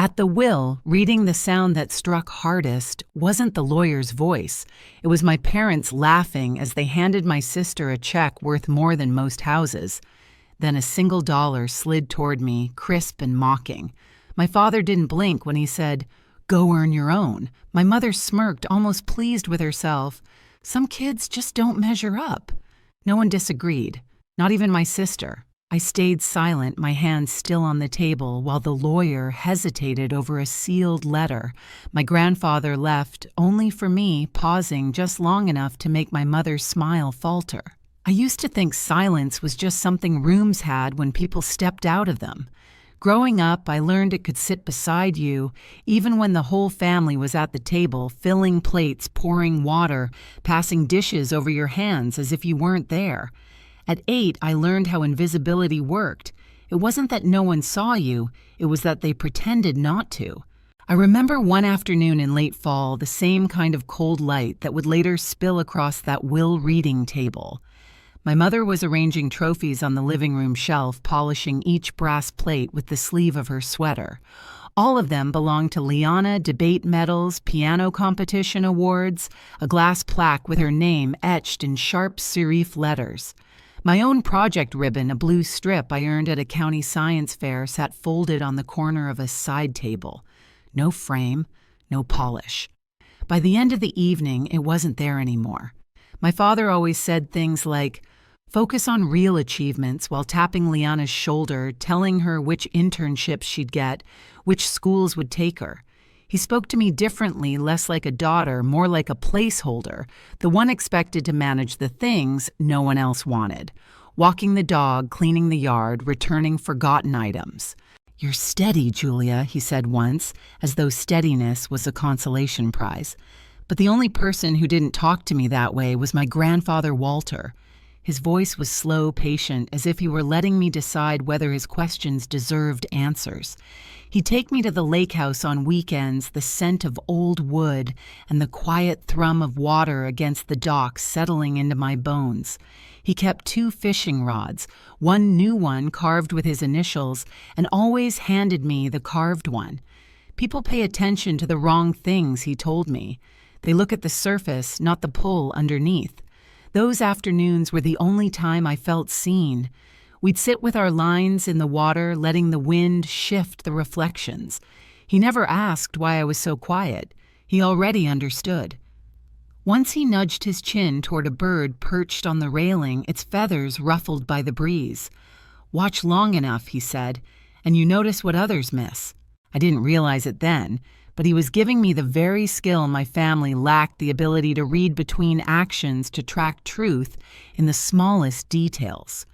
At the will, reading, the sound that struck hardest wasn't the lawyer's voice. It was my parents laughing as they handed my sister a check worth more than most houses. Then a single dollar slid toward me, crisp and mocking. My father didn't blink when he said, "Go earn your own." My mother smirked, almost pleased with herself. Some kids just don't measure up. No one disagreed, not even my sister. I stayed silent, my hands still on the table, while the lawyer hesitated over a sealed letter. My grandfather left, only for me, pausing just long enough to make my mother's smile falter. I used to think silence was just something rooms had when people stepped out of them. Growing up, I learned it could sit beside you, even when the whole family was at the table, filling plates, pouring water, passing dishes over your hands as if you weren't there. At 8, I learned how invisibility worked. It wasn't that no one saw you, it was that they pretended not to. I remember one afternoon in late fall, the same kind of cold light that would later spill across that will reading table. My mother was arranging trophies on the living room shelf, polishing each brass plate with the sleeve of her sweater. All of them belonged to Liana debate medals, piano competition awards, a glass plaque with her name etched in sharp serif letters. My own project ribbon, a blue strip I earned at a county science fair, sat folded on the corner of a side table. No frame, no polish. By the end of the evening, it wasn't there anymore. My father always said things like, "Focus on real achievements," while tapping Liana's shoulder, telling her which internships she'd get, which schools would take her. He spoke to me differently, less like a daughter, more like a placeholder, the one expected to manage the things no one else wanted. Walking the dog, cleaning the yard, returning forgotten items. "You're steady, Julia," he said once, as though steadiness was a consolation prize. But the only person who didn't talk to me that way was my grandfather Walter. His voice was slow, patient, as if he were letting me decide whether his questions deserved answers. He'd take me to the lake house on weekends, the scent of old wood and the quiet thrum of water against the dock settling into my bones. He kept 2 fishing rods, one new one carved with his initials, and always handed me the carved one. People pay attention to the wrong things, he told me. They look at the surface, not the pull underneath. Those afternoons were the only time I felt seen. We'd sit with our lines in the water, letting the wind shift the reflections. He never asked why I was so quiet. He already understood. Once he nudged his chin toward a bird perched on the railing, its feathers ruffled by the breeze. "Watch long enough," he said, "and you notice what others miss." I didn't realize it then, but he was giving me the very skill my family lacked, the ability to read between actions, to track truth in the smallest details.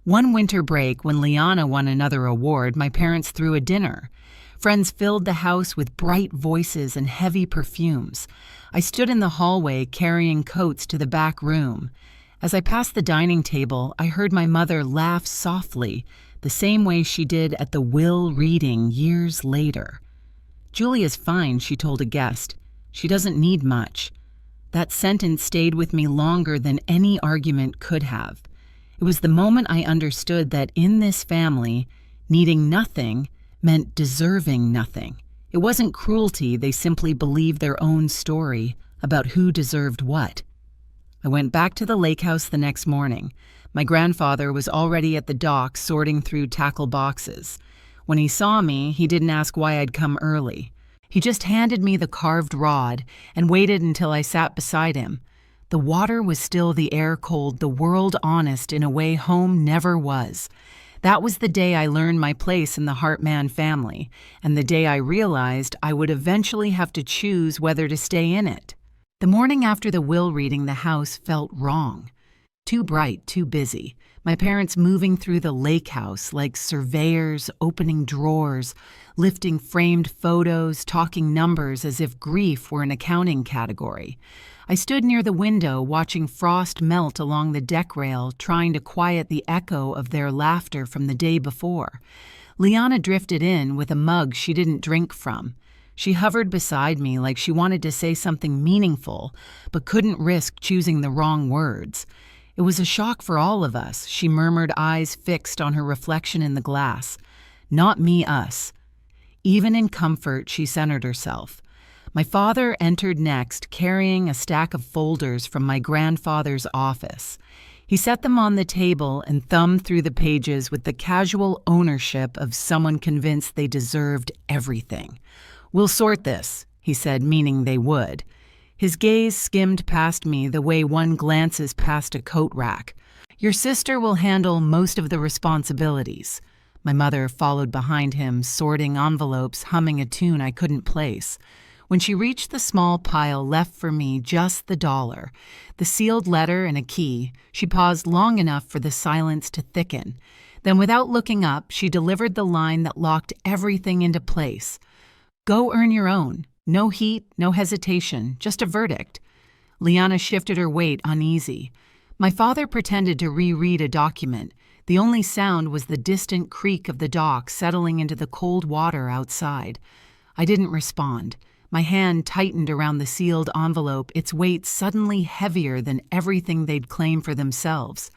One winter break, when Liana won another award, my parents threw a dinner. Friends filled the house with bright voices and heavy perfumes. I stood in the hallway carrying coats to the back room. As I passed the dining table, I heard my mother laugh softly, the same way she did at the will reading years later. "Julia's fine," she told a guest. "She doesn't need much." That sentence stayed with me longer than any argument could have. It was the moment I understood that in this family, needing nothing meant deserving nothing. It wasn't cruelty, they simply believed their own story about who deserved what. I went back to the lake house the next morning. My grandfather was already at the dock sorting through tackle boxes. When he saw me, he didn't ask why I'd come early. He just handed me the carved rod and waited until I sat beside him. The water was still the air cold, the world honest in a way home never was. That was the day I learned my place in the Hartman family, and the day I realized I would eventually have to choose whether to stay in it. The morning after the will reading, the house felt wrong. Too bright, too busy. My parents moving through the lake house like surveyors, opening drawers, lifting framed photos, talking numbers as if grief were an accounting category. I stood near the window watching frost melt along the deck rail, trying to quiet the echo of their laughter from the day before. Liana drifted in with a mug she didn't drink from. She hovered beside me like she wanted to say something meaningful, but couldn't risk choosing the wrong words. It was a shock for all of us, she murmured, eyes fixed on her reflection in the glass. "Not me, us." Even in comfort, she centered herself. My father entered next, carrying a stack of folders from my grandfather's office. He set them on the table and thumbed through the pages with the casual ownership of someone convinced they deserved everything. "We'll sort this," he said, meaning they would. His gaze skimmed past me the way one glances past a coat rack. "Your sister will handle most of the responsibilities." My mother followed behind him, sorting envelopes, humming a tune I couldn't place. When she reached the small pile left for me, just the dollar, the sealed letter and a key, she paused long enough for the silence to thicken. Then, without looking up, she delivered the line that locked everything into place. "Go earn your own. No heat, no hesitation, just a verdict." Liana shifted her weight, uneasy. My father pretended to reread a document. The only sound was the distant creak of the dock settling into the cold water outside. I didn't respond. My hand tightened around the sealed envelope, its weight suddenly heavier than everything they'd claimed for themselves.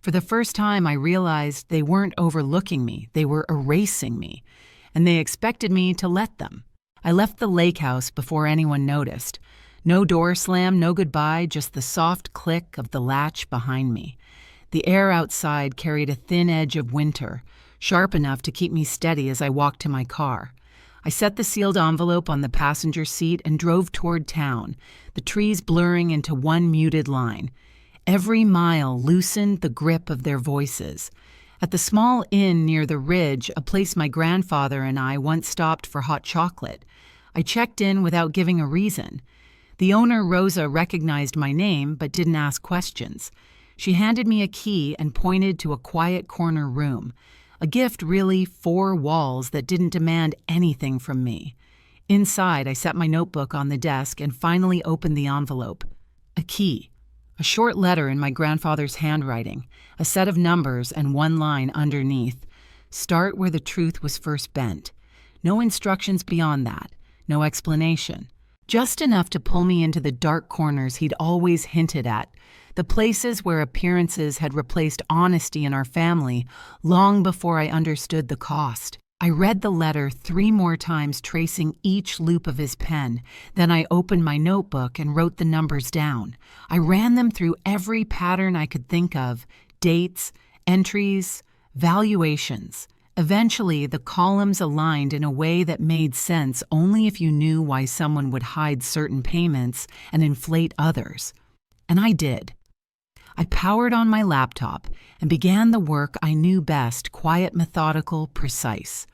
For the first time, I realized they weren't overlooking me, they were erasing me, and they expected me to let them. I left the lake house before anyone noticed. No door slam, no goodbye, just the soft click of the latch behind me. The air outside carried a thin edge of winter, sharp enough to keep me steady as I walked to my car. I set the sealed envelope on the passenger seat and drove toward town, the trees blurring into one muted line. Every mile loosened the grip of their voices. At the small inn near the ridge, a place my grandfather and I once stopped for hot chocolate, I checked in without giving a reason. The owner, Rosa, recognized my name but didn't ask questions. She handed me a key and pointed to a quiet corner room. A gift, really, 4 walls that didn't demand anything from me. Inside, I set my notebook on the desk and finally opened the envelope. A key. A short letter in my grandfather's handwriting, a set of numbers and one line underneath. Start where the truth was first bent. No instructions beyond that. No explanation. Just enough to pull me into the dark corners he'd always hinted at, the places where appearances had replaced honesty in our family long before I understood the cost. I read the letter 3 more times, tracing each loop of his pen. Then I opened my notebook and wrote the numbers down. I ran them through every pattern I could think of, dates, entries, valuations. Eventually, the columns aligned in a way that made sense only if you knew why someone would hide certain payments and inflate others. And I did. I powered on my laptop and began the work I knew best, quiet, methodical, precise.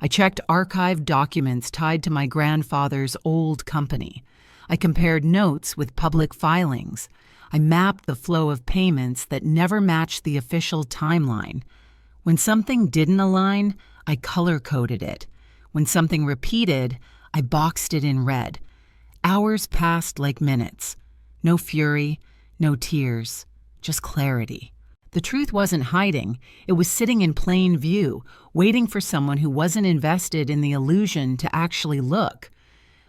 I checked archived documents tied to my grandfather's old company. I compared notes with public filings. I mapped the flow of payments that never matched the official timeline. When something didn't align, I color-coded it. When something repeated, I boxed it in red. Hours passed like minutes. No fury, no tears. Just clarity. The truth wasn't hiding. It was sitting in plain view, waiting for someone who wasn't invested in the illusion to actually look.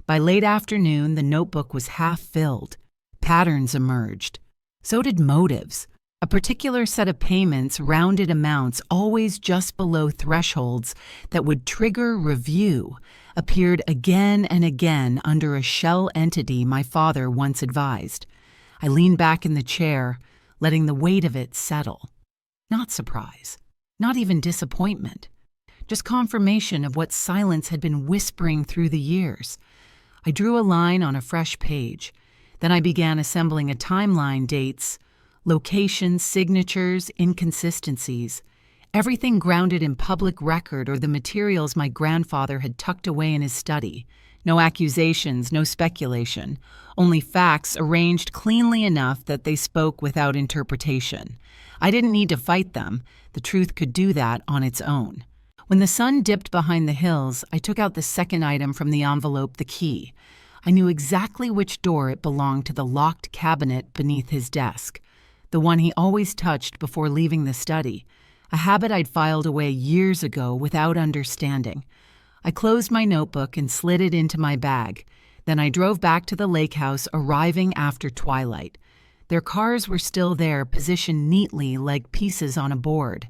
By late afternoon, the notebook was half filled. Patterns emerged. So did motives. A particular set of payments, rounded amounts, always just below thresholds that would trigger review, appeared again and again under a shell entity my father once advised. I leaned back in the chair, letting the weight of it settle. Not surprise, not even disappointment, just confirmation of what silence had been whispering through the years. I drew a line on a fresh page. Then I began assembling a timeline, dates, locations, signatures, inconsistencies, everything grounded in public record or the materials my grandfather had tucked away in his study. No accusations, no speculation, only facts arranged cleanly enough that they spoke without interpretation. I didn't need to fight them. The truth could do that on its own. When the sun dipped behind the hills, I took out the second item from the envelope, the key. I knew exactly which door it belonged to, the locked cabinet beneath his desk, the one he always touched before leaving the study, a habit I'd filed away years ago without understanding. I closed my notebook and slid it into my bag. Then I drove back to the lake house, arriving after twilight. Their cars were still there, positioned neatly like pieces on a board.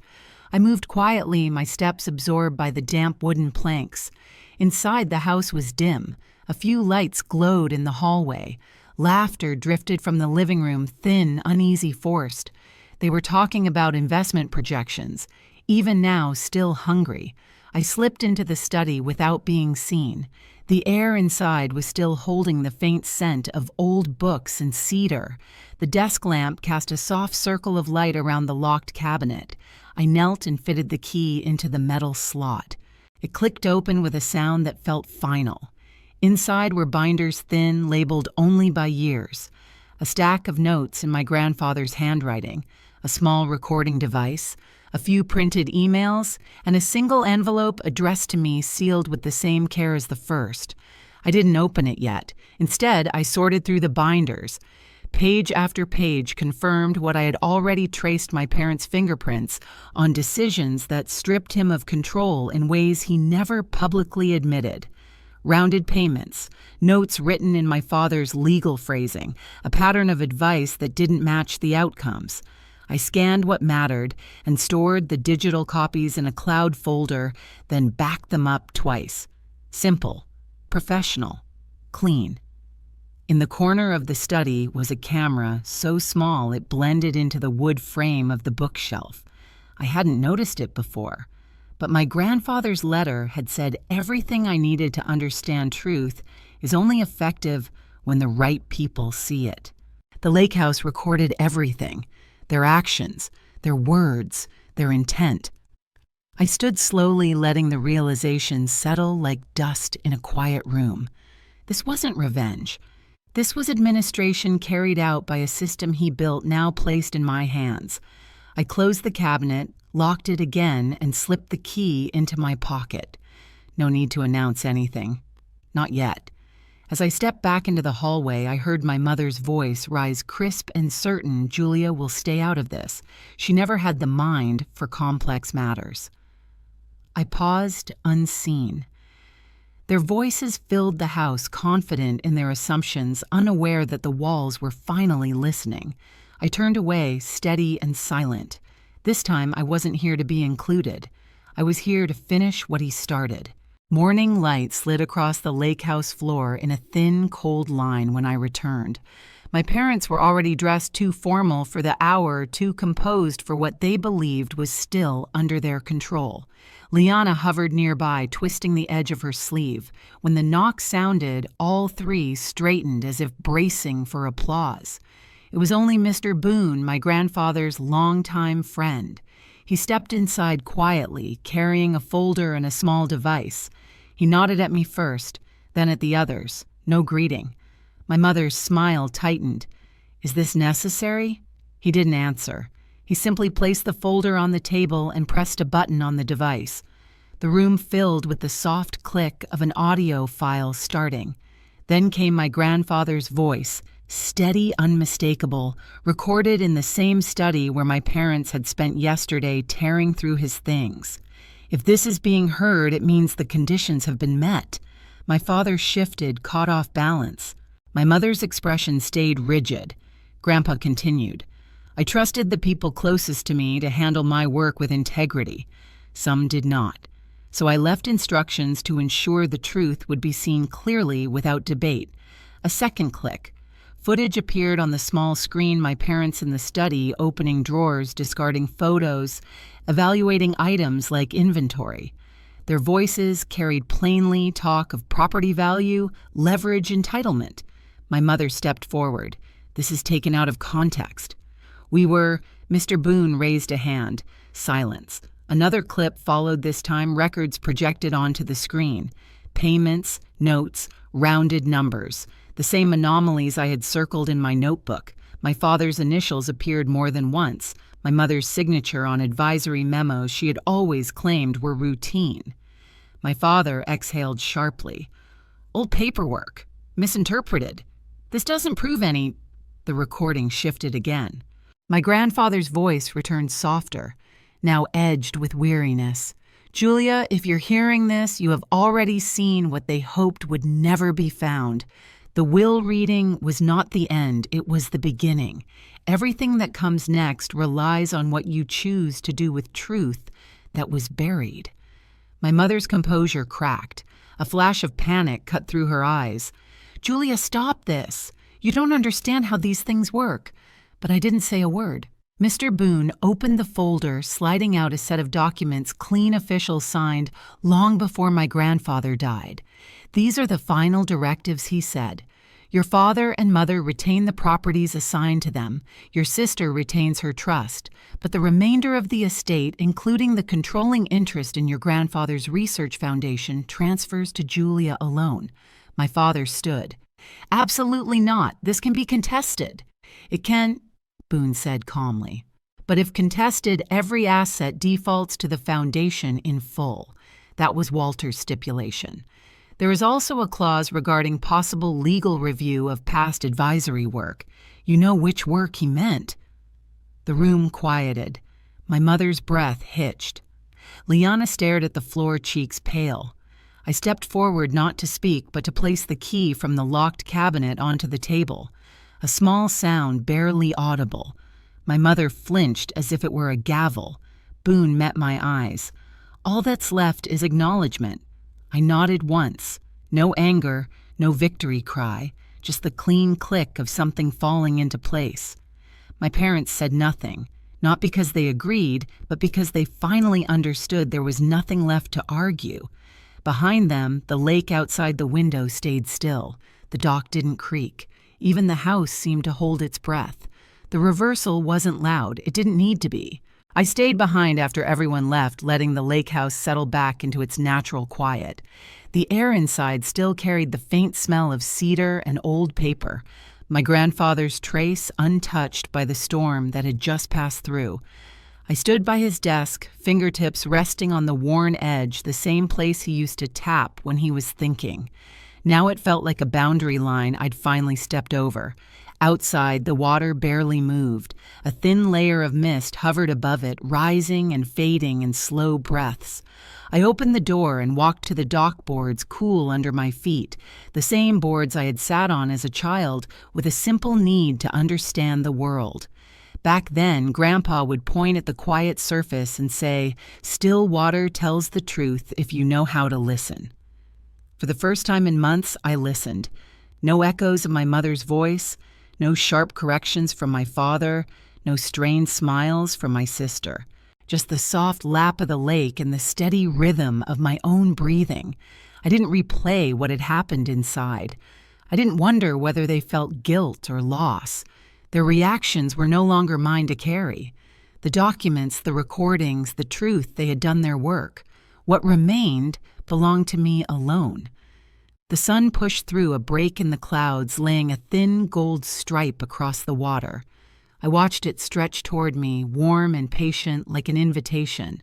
I moved quietly, my steps absorbed by the damp wooden planks. Inside, the house was dim. A few lights glowed in the hallway. Laughter drifted from the living room, thin, uneasy, forced. They were talking about investment projections. Even now, still hungry, I slipped into the study without being seen. The air inside was still holding the faint scent of old books and cedar. The desk lamp cast a soft circle of light around the locked cabinet. I knelt and fitted the key into the metal slot. It clicked open with a sound that felt final. Inside were binders thin, labeled only by years. A stack of notes in my grandfather's handwriting, a small recording device, a few printed emails, and a single envelope addressed to me sealed with the same care as the first. I didn't open it yet. Instead, I sorted through the binders. Page after page confirmed what I had already traced my parents' fingerprints on decisions that stripped him of control in ways he never publicly admitted. Rounded payments, notes written in my father's legal phrasing, a pattern of advice that didn't match the outcomes. I scanned what mattered and stored the digital copies in a cloud folder, then backed them up twice. Simple, professional, clean. In the corner of the study was a camera so small it blended into the wood frame of the bookshelf. I hadn't noticed it before, but my grandfather's letter had said everything I needed to understand truth is only effective when the right people see it. The lake house recorded everything. Their actions, their words, their intent. I stood slowly, letting the realization settle like dust in a quiet room. This wasn't revenge. This was administration carried out by a system he built, now placed in my hands. I closed the cabinet, locked it again, and slipped the key into my pocket. No need to announce anything. Not yet. As I stepped back into the hallway, I heard my mother's voice rise crisp and certain. Julia will stay out of this. She never had the mind for complex matters. I paused, unseen. Their voices filled the house, confident in their assumptions, unaware that the walls were finally listening. I turned away, steady and silent. This time, I wasn't here to be included. I was here to finish what he started. Morning light slid across the lake house floor in a thin, cold line when I returned. My parents were already dressed too formal for the hour, too composed for what they believed was still under their control. Liana hovered nearby, twisting the edge of her sleeve. When the knock sounded, all three straightened as if bracing for applause. It was only Mr. Boone, my grandfather's longtime friend. He stepped inside quietly, carrying a folder and a small device. He nodded at me first, then at the others. No greeting. My mother's smile tightened. "Is this necessary?" He didn't answer. He simply placed the folder on the table and pressed a button on the device. The room filled with the soft click of an audio file starting. Then came my grandfather's voice, steady, unmistakable, recorded in the same study where my parents had spent yesterday tearing through his things. If this is being heard, it means the conditions have been met. My father shifted, caught off balance. My mother's expression stayed rigid. Grandpa continued. I trusted the people closest to me to handle my work with integrity. Some did not. So I left instructions to ensure the truth would be seen clearly without debate. A second click. Footage appeared on the small screen, my parents in the study, opening drawers, discarding photos, evaluating items like inventory. Their voices carried plainly talk of property value, leverage, entitlement. My mother stepped forward. This is taken out of context. Mr. Boone raised a hand. Silence. Another clip followed, this time records projected onto the screen. Payments, notes, rounded numbers. The same anomalies I had circled in my notebook. My father's initials appeared more than once. My mother's signature on advisory memos she had always claimed were routine. My father exhaled sharply. Old paperwork. Misinterpreted. This doesn't prove any... The recording shifted again. My grandfather's voice returned softer, now edged with weariness. Julia, if you're hearing this, you have already seen what they hoped would never be found. The will reading was not the end, it was the beginning. Everything that comes next relies on what you choose to do with truth that was buried. My mother's composure cracked. A flash of panic cut through her eyes. "Julia, stop this. You don't understand how these things work." But I didn't say a word. Mr. Boone opened the folder, sliding out a set of documents clean official signed long before my grandfather died. "These are the final directives," he said. "Your father and mother retain the properties assigned to them. Your sister retains her trust. But the remainder of the estate, including the controlling interest in your grandfather's research foundation, transfers to Julia alone." My father stood. "Absolutely not. This can be contested." "It can," Boone said calmly. "But if contested, every asset defaults to the foundation in full." That was Walter's stipulation. There is also a clause regarding possible legal review of past advisory work. You know which work he meant. The room quieted. My mother's breath hitched. Liana stared at the floor, cheeks pale. I stepped forward not to speak, but to place the key from the locked cabinet onto the table. A small sound, barely audible. My mother flinched as if it were a gavel. Boone met my eyes. "All that's left is acknowledgement." I nodded once. No anger, no victory cry, just the clean click of something falling into place. My parents said nothing, not because they agreed, but because they finally understood there was nothing left to argue. Behind them, the lake outside the window stayed still. The dock didn't creak. Even the house seemed to hold its breath. The reversal wasn't loud. It didn't need to be. I stayed behind after everyone left, letting the lake house settle back into its natural quiet. The air inside still carried the faint smell of cedar and old paper, my grandfather's trace untouched by the storm that had just passed through. I stood by his desk, fingertips resting on the worn edge, the same place he used to tap when he was thinking. Now it felt like a boundary line I'd finally stepped over. Outside, the water barely moved. A thin layer of mist hovered above it, rising and fading in slow breaths. I opened the door and walked to the dock boards, cool under my feet, the same boards I had sat on as a child, with a simple need to understand the world. Back then, Grandpa would point at the quiet surface and say, "Still water tells the truth if you know how to listen." For the first time in months, I listened. No echoes of my mother's voice, no sharp corrections from my father, no strained smiles from my sister. Just the soft lap of the lake and the steady rhythm of my own breathing. I didn't replay what had happened inside. I didn't wonder whether they felt guilt or loss. Their reactions were no longer mine to carry. The documents, the recordings, the truth, they had done their work. What remained belonged to me alone. The sun pushed through a break in the clouds, laying a thin gold stripe across the water. I watched it stretch toward me, warm and patient, like an invitation.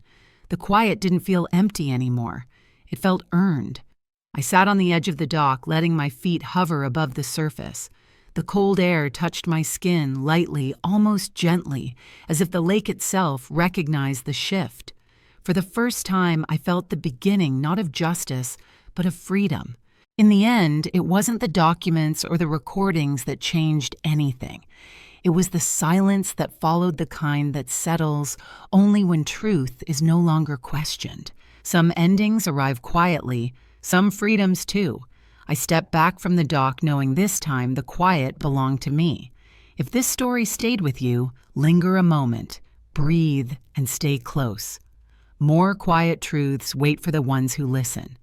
The quiet didn't feel empty anymore. It felt earned. I sat on the edge of the dock, letting my feet hover above the surface. The cold air touched my skin lightly, almost gently, as if the lake itself recognized the shift. For the first time, I felt the beginning not of justice, but of freedom. In the end, it wasn't the documents or the recordings that changed anything. It was the silence that followed the kind that settles only when truth is no longer questioned. Some endings arrive quietly, some freedoms too. I stepped back from the dock knowing this time the quiet belonged to me. If this story stayed with you, linger a moment, breathe, and stay close. More quiet truths wait for the ones who listen.